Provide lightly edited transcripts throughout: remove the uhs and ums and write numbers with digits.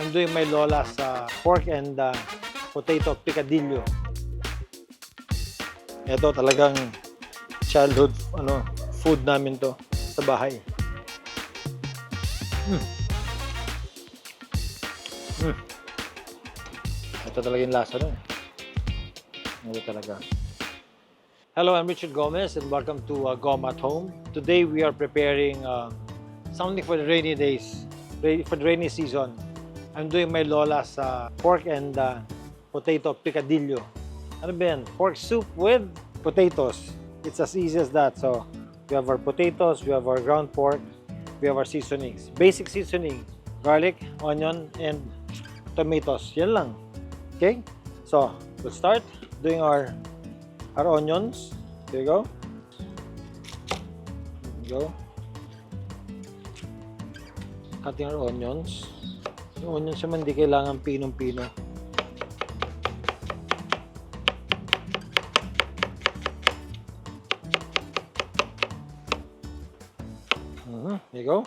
I'm doing my lola's pork and potato picadillo. Ito talagang childhood food namin to sa bahay. Ito talaga yung lasa nun. Ito talaga. Hello, I'm Richard Gomez and welcome to Goma At Home. Today we are preparing something for the rainy days, for the rainy season. I'm doing my lola's pork and potato picadillo. Ano ba yan? Pork soup with potatoes. It's as easy as that. So, we have our potatoes, we have our ground pork, we have our seasonings. Basic seasoning, garlic, onion, and tomatoes. Yan lang. Okay? So, we'll start doing our onions. There you go. There you go. Cutting our onions. Yung onions naman hindi kailangan pinong-pino. There you go.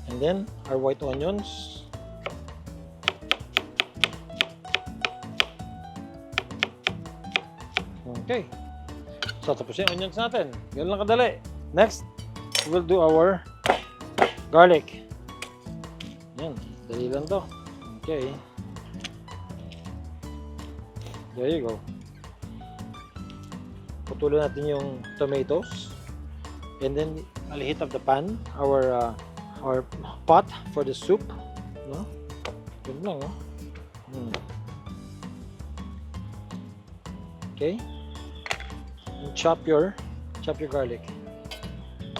And then our white onions. Okay. So tapos yung onions natin. Ganun lang kadali. Next, we'll do our garlic. Yan. Dali lang to. Okay. There you go. Putulin natin yung tomatoes. And then, I'll heat up the pan, our pot for the soup. No? Yun lang, no? Okay. And chop your garlic.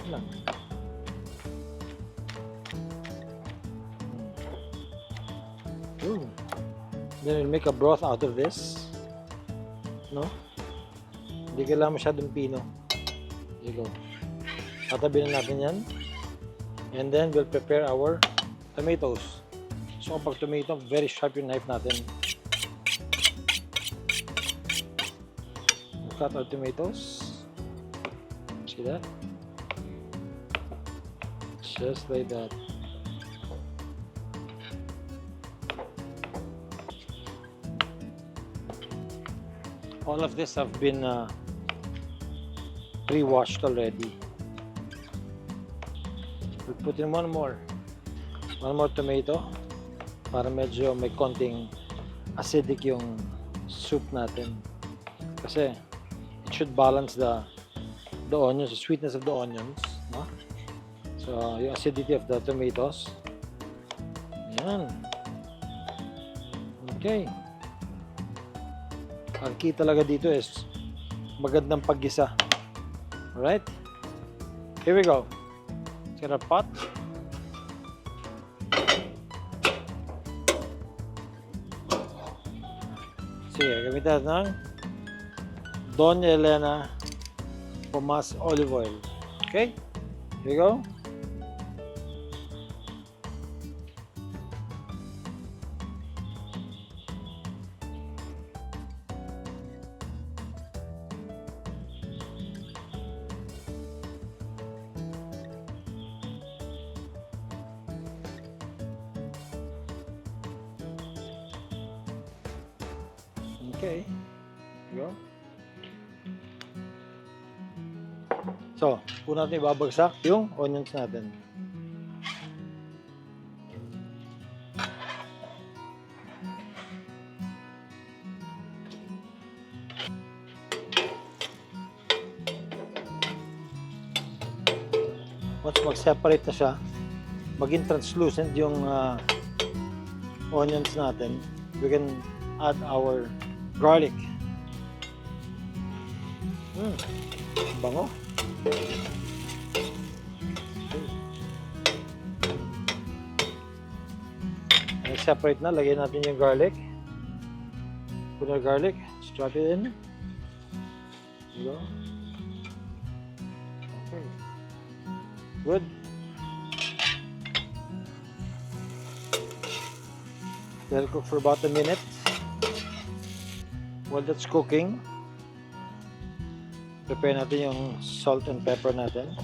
Yun lang. Then we'll make a broth out of this. No? Hindi kailangan masyadong pino. There you go. Tatabi na natin yan. And then we'll prepare our tomatoes. So kapag tomato, very sharp yung knife natin. We'll cut our tomatoes. See that? Just like that. All of this have been pre-washed already. We'll put in one more tomato para medyo may konting acidic yung soup natin. Kasi it should balance the onions, the sweetness of the onions, no? So yung acidity of the tomatoes. Yan. Okay. Ang key talaga dito is magandang paggisa. Alright? Here we go. Let's get our pot. Sige, gamitan natin ng Doña Elena Pomace olive oil. Okay? Here we go. Okay. Go. So, una natin ibabagsak yung onions natin. Once mag-separate na siya, maging translucent yung onions natin, we can add our garlic. Bango. And separate na, lagyan natin yung garlic. Put our garlic, strap it in. There you go. Okay. Good. Let it cook for about a minute. While that's cooking, prepare natin yung salt and pepper natin.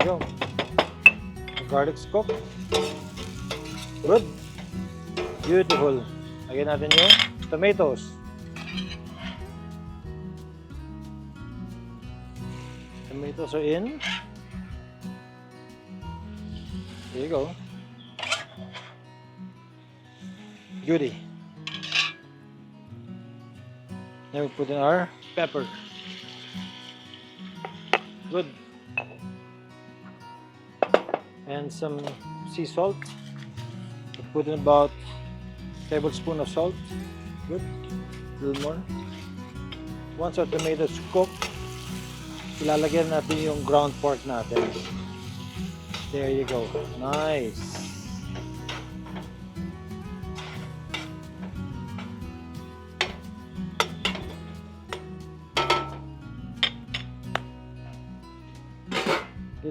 go. The garlic's cooked. Good. Beautiful. Lagyan natin yung tomatoes. Tomatoes are in. There you go. Beauty. Then we put in our pepper. Good. And some sea salt. We put in about a tablespoon of salt. Good. A little more. Once our tomatoes cooked, ilalagyan natin yung ground pork natin. There you go. Nice.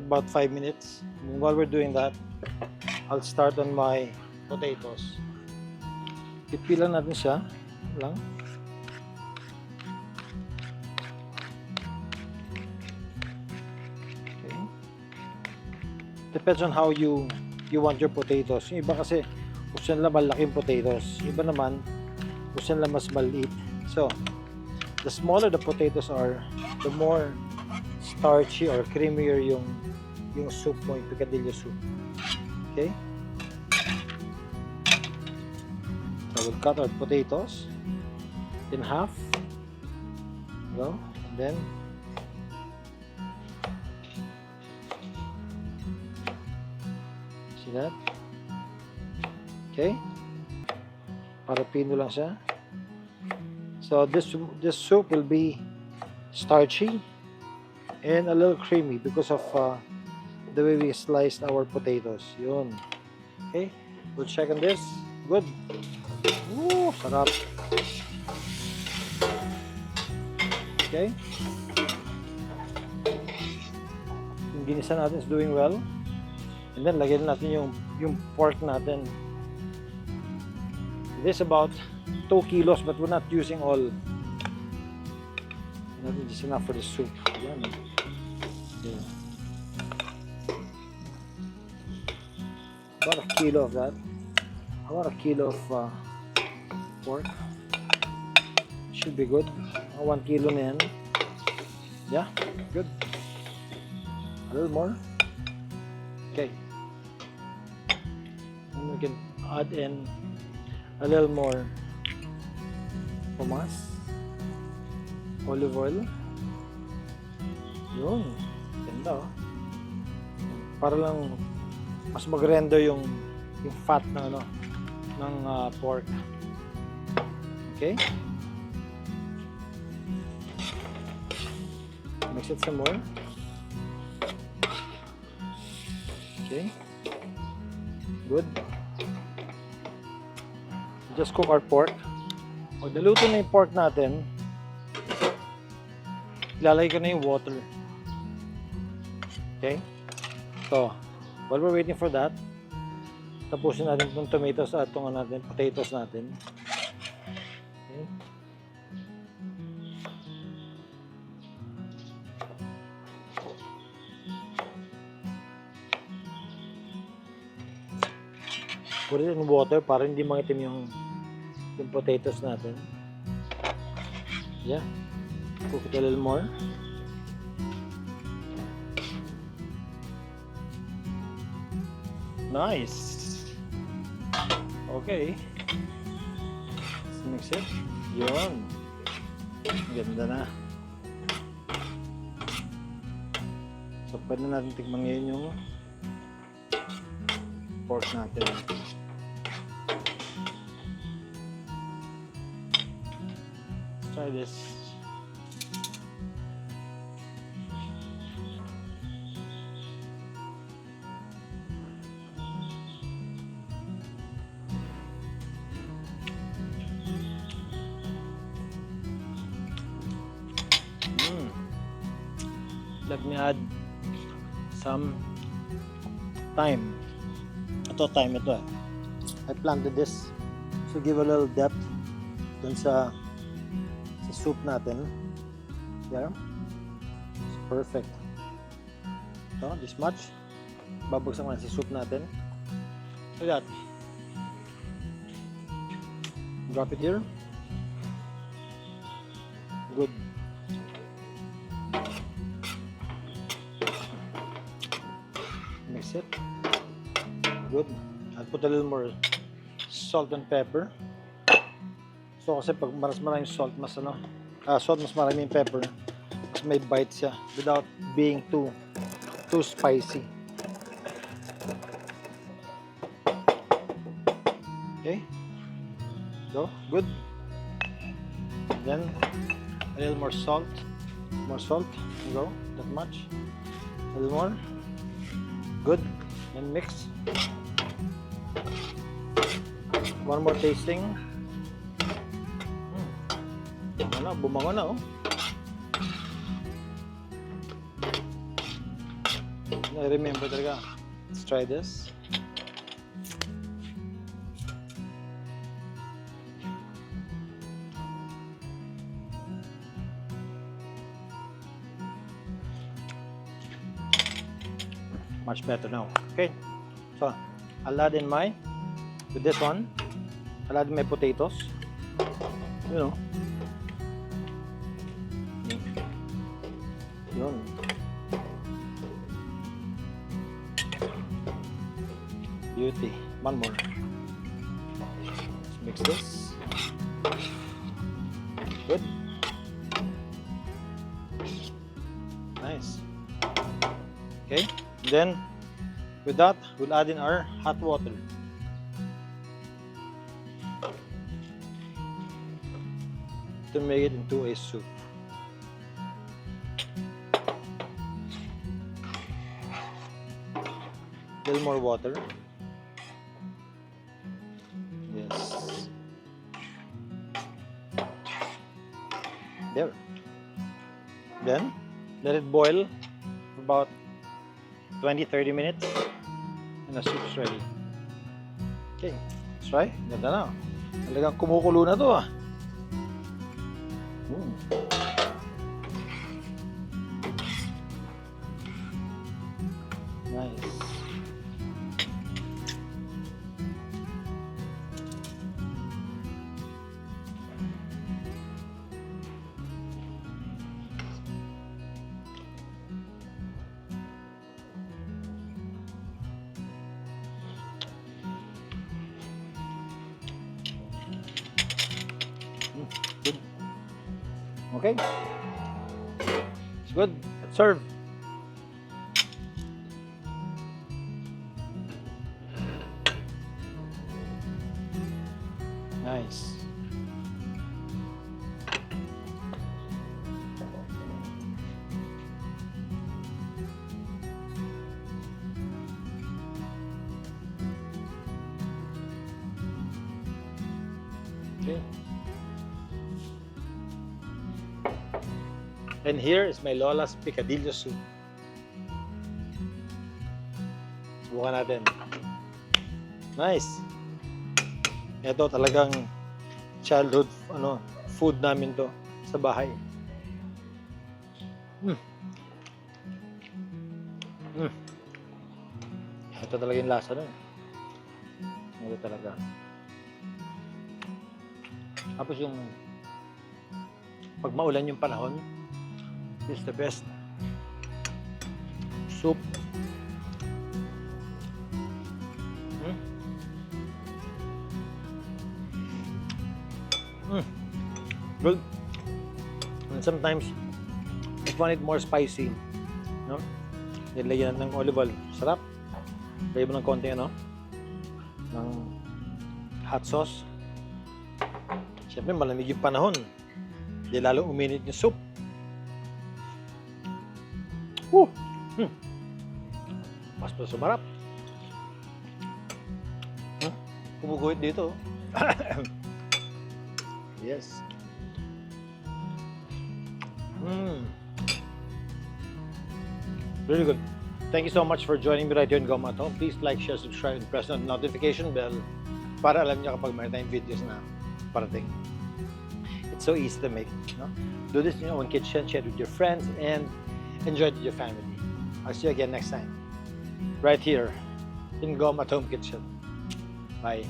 About 5 minutes. And while we're doing that, I'll start on my potatoes. Pipilan natin siya lang. Okay. Depends on how you want your potatoes. Yung iba kasi gusto nila malaking potatoes. Yung iba naman gusto nila mas maliit. So, the smaller the potatoes are, the more starchy or creamier yung soup mo, yung Picadillo soup. Okay? So we'll cut our potatoes in half. Go. And then see that? Okay? Para pino lang siya. So this soup will be starchy and a little creamy because of the way we sliced our potatoes. Yun. Okay. We'll check on this. Good. Woo, sarap. Okay. Yung ginisa natin is doing well. And then lagyan natin yung pork natin. This is about 2 kilos but we're not using all. Not just enough for the soup. Yan. Okay. About a kilo of that. About a kilo of pork. Should be good. 1 kilo na yan. Yeah, good. A little more. Okay. And we can add in a little more Pomace, olive oil. Yun. Ganda oh. Para lang mas mag-render yung fat ng pork. Okay? Mix it some more. Okay. Good. Just cook our pork. Pag naluto na yung pork natin, ilalagay ko na yung water. Okay? So, while we're waiting for that, tapusin natin itong tomatoes at itong potatoes natin. Okay. Put it in water para hindi mangitim yung potatoes natin. Yeah. Cook it a little more. Nice. Okay. Let's mix it. Yun. Ganda na. So, pwede natin tikman ngayon yung pork natin. Try this. Let me add some thyme. Ito thyme ito. I planted this to give a little depth dun sa soup natin. Yeah, it's perfect. So, this much. Babagsak na si soup natin. So that. Drop it here. Good. Mix it. Good. I'll put a little more salt and pepper. So kasi pag mas maraming salt, mas maraming pepper, mas may bite siya without being too spicy. Okay. So, good. Then a little more salt. More salt. Go. That much. A little more. Good. And mix. One more tasting. Bumango na, oh. I remember talaga. Let's try this. Much better now. Okay. So, I'll add in with this one, I'll add my potatoes. You know. Yun. Beauty. One more. Let's mix this. Good. Nice. Okay. Then, with that, we'll add in our hot water. To make it into a soup. A little more water. Yes. There. Then, let it boil for about 20-30 minutes and the soup's ready. Okay, let's try. Ganda na. Talagang kumukulo na to, ah. Nice. Good. Okay. It's good. Let's serve. Nice. Okay. And here is my Lola's Picadillo Soup. Subukan natin. Nice. Ito talagang childhood food namin to sa bahay. Ito talaga yung lasa nun. Ito talaga. Tapos yung pag maulan yung panahon, this is the best soup. Good. And sometimes, if you want it more spicy, no? Nilagyan ng olive oil. Sarap. Lagyan mo ng konting ng hot sauce. Siyempre, malamig yung panahon. Hindi lalo uminit yung soup. Mas sumarap. Kumuguhit dito. Yes. Really good. Thank you so much for joining me right here in Goma At Home. Please like, share, subscribe, and press the notification bell para alam niyo kapag may tayong videos na parating. It's so easy to make. No? Do this in your own kitchen, share it with your friends, and enjoy it with your family. I'll see you again next time. Right here in Goma At Home Kitchen. Bye.